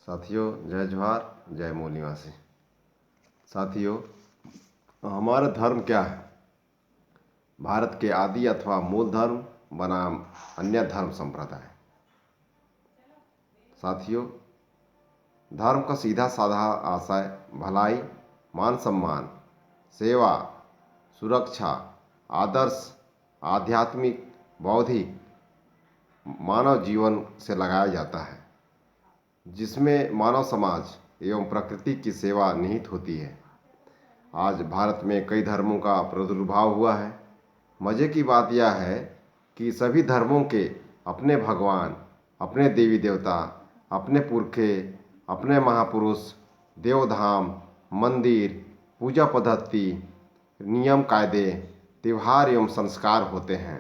साथियों, जय जोहार, जय मूल निवासी। साथियों, हमारा धर्म क्या है? भारत के आदि अथवा मूल धर्म बनाम अन्य धर्म संप्रदाय। साथियों, धर्म का सीधा साधा आशय भलाई, मान सम्मान, सेवा, सुरक्षा, आदर्श, आध्यात्मिक, बौद्धिक, मानव जीवन से लगाया जाता है, जिसमें मानव समाज एवं प्रकृति की सेवा निहित होती है। आज भारत में कई धर्मों का प्रादुर्भाव हुआ है। मज़े की बात यह है कि सभी धर्मों के अपने भगवान, अपने देवी देवता, अपने पुरखे, अपने महापुरुष, देवधाम, मंदिर, पूजा पद्धति, नियम कायदे, त्यौहार एवं संस्कार होते हैं।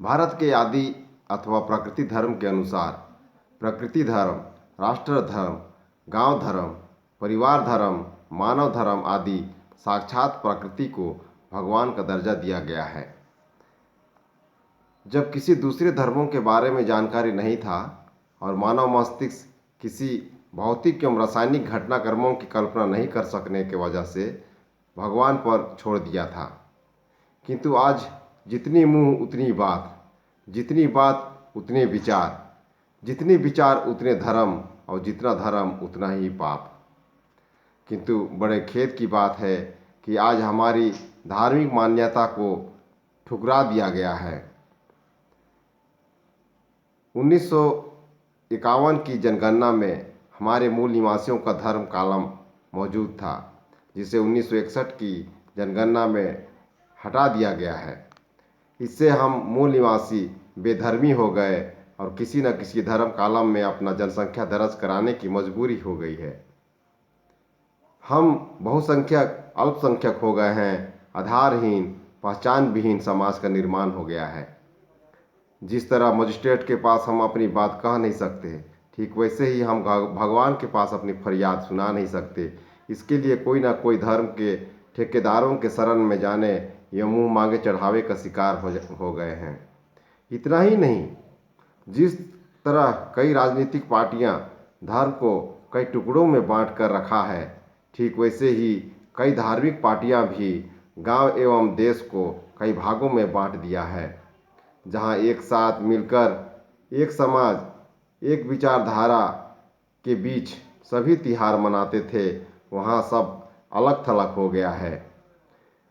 भारत के आदि अथवा प्रकृति धर्म के अनुसार प्रकृति धर्म, राष्ट्र धर्म, गांव धर्म, परिवार धर्म, मानव धर्म आदि साक्षात प्रकृति को भगवान का दर्जा दिया गया है। जब किसी दूसरे धर्मों के बारे में जानकारी नहीं था और मानव मस्तिष्क किसी भौतिक एवं रासायनिक घटनाक्रमों की कल्पना नहीं कर सकने की वजह से भगवान पर छोड़ दिया था। किंतु आज जितनी मुँह उतनी बात, जितनी बात उतने विचार, जितने विचार उतने धर्म और जितना धर्म उतना ही पाप। किंतु बड़े खेद की बात है कि आज हमारी धार्मिक मान्यता को ठुकरा दिया गया है। 1951 की जनगणना में हमारे मूल निवासियों का धर्म कॉलम मौजूद था, जिसे 1961 की जनगणना में हटा दिया गया है। इससे हम मूल निवासी बेधर्मी हो गए और किसी न किसी धर्म कॉलम में अपना जनसंख्या दर्ज कराने की मजबूरी हो गई है। हम बहुसंख्यक अल्पसंख्यक हो गए हैं। आधारहीन, पहचान विहीन समाज का निर्माण हो गया है। जिस तरह मजिस्ट्रेट के पास हम अपनी बात कह नहीं सकते, ठीक वैसे ही हम भगवान के पास अपनी फरियाद सुना नहीं सकते। इसके लिए कोई ना कोई धर्म के ठेकेदारों के शरण में जाने या मुंह मांगे चढ़ावे का शिकार हो गए हैं। इतना ही नहीं, जिस तरह कई राजनीतिक पार्टियां धर्म को कई टुकड़ों में बांट कर रखा है, ठीक वैसे ही कई धार्मिक पार्टियां भी गांव एवं देश को कई भागों में बांट दिया है। जहां एक साथ मिलकर एक समाज, एक विचारधारा के बीच सभी त्योहार मनाते थे, वहां सब अलग थलग हो गया है।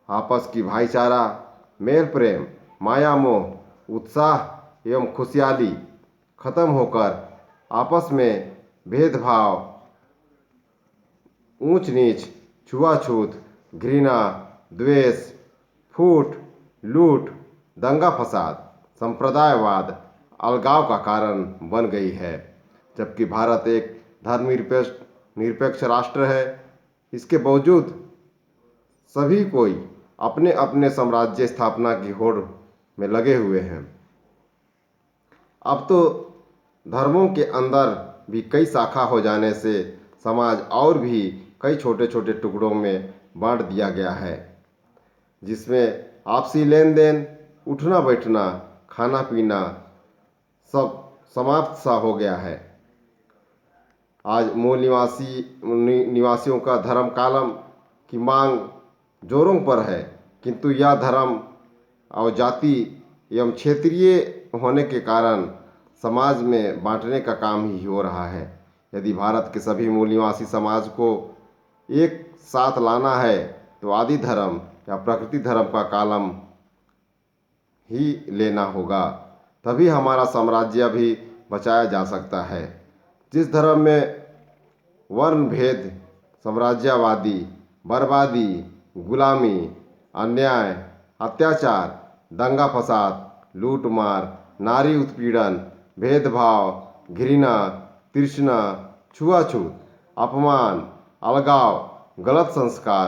आपस की भाईचारा, मेल प्रेम, माया मोह, उत्साह एवं खुशहाली खत्म होकर आपस में भेदभाव, ऊंच नीच, छुआछूत, घृणा, द्वेष, फूट, लूट, दंगा फसाद, संप्रदायवाद, अलगाव का कारण बन गई है। जबकि भारत एक धर्मनिरपेक्ष राष्ट्र है, इसके बावजूद सभी कोई अपने अपने साम्राज्य स्थापना की होड़ में लगे हुए हैं। अब तो धर्मों के अंदर भी कई शाखा हो जाने से समाज और भी कई छोटे छोटे टुकड़ों में बांट दिया गया है, जिसमें आपसी लेन देन, उठना बैठना, खाना पीना सब समाप्त सा हो गया है। आज मूल निवासियों का धर्म कॉलम की मांग जोरों पर है, किंतु यह धर्म और जाति एवं क्षेत्रीय होने के कारण समाज में बांटने का काम ही हो रहा है। यदि भारत के सभी मूल निवासी समाज को एक साथ लाना है तो आदि धर्म या प्रकृति धर्म का कॉलम ही लेना होगा, तभी हमारा साम्राज्य भी बचाया जा सकता है। जिस धर्म में वर्ण भेद, साम्राज्यवादी, बर्बादी, गुलामी, अन्याय, अत्याचार, दंगा फसाद, लूटमार, नारी उत्पीड़न, भेदभाव, घृणा, तृष्णा, छुआछूत, अपमान, अलगाव, गलत संस्कार,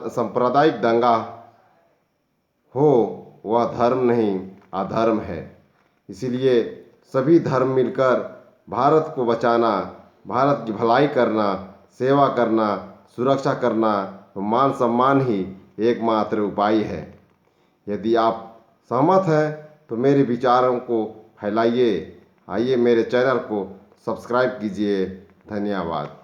सांप्रदायिक दंगा हो, वह धर्म नहीं अधर्म है। इसीलिए सभी धर्म मिलकर भारत को बचाना, भारत की भलाई करना, सेवा करना, सुरक्षा करना, मान सम्मान ही एकमात्र उपाय है। यदि आप सहमत हैं तो मेरे विचारों को फैलाइए। आइए मेरे चैनल को सब्सक्राइब कीजिए। धन्यवाद।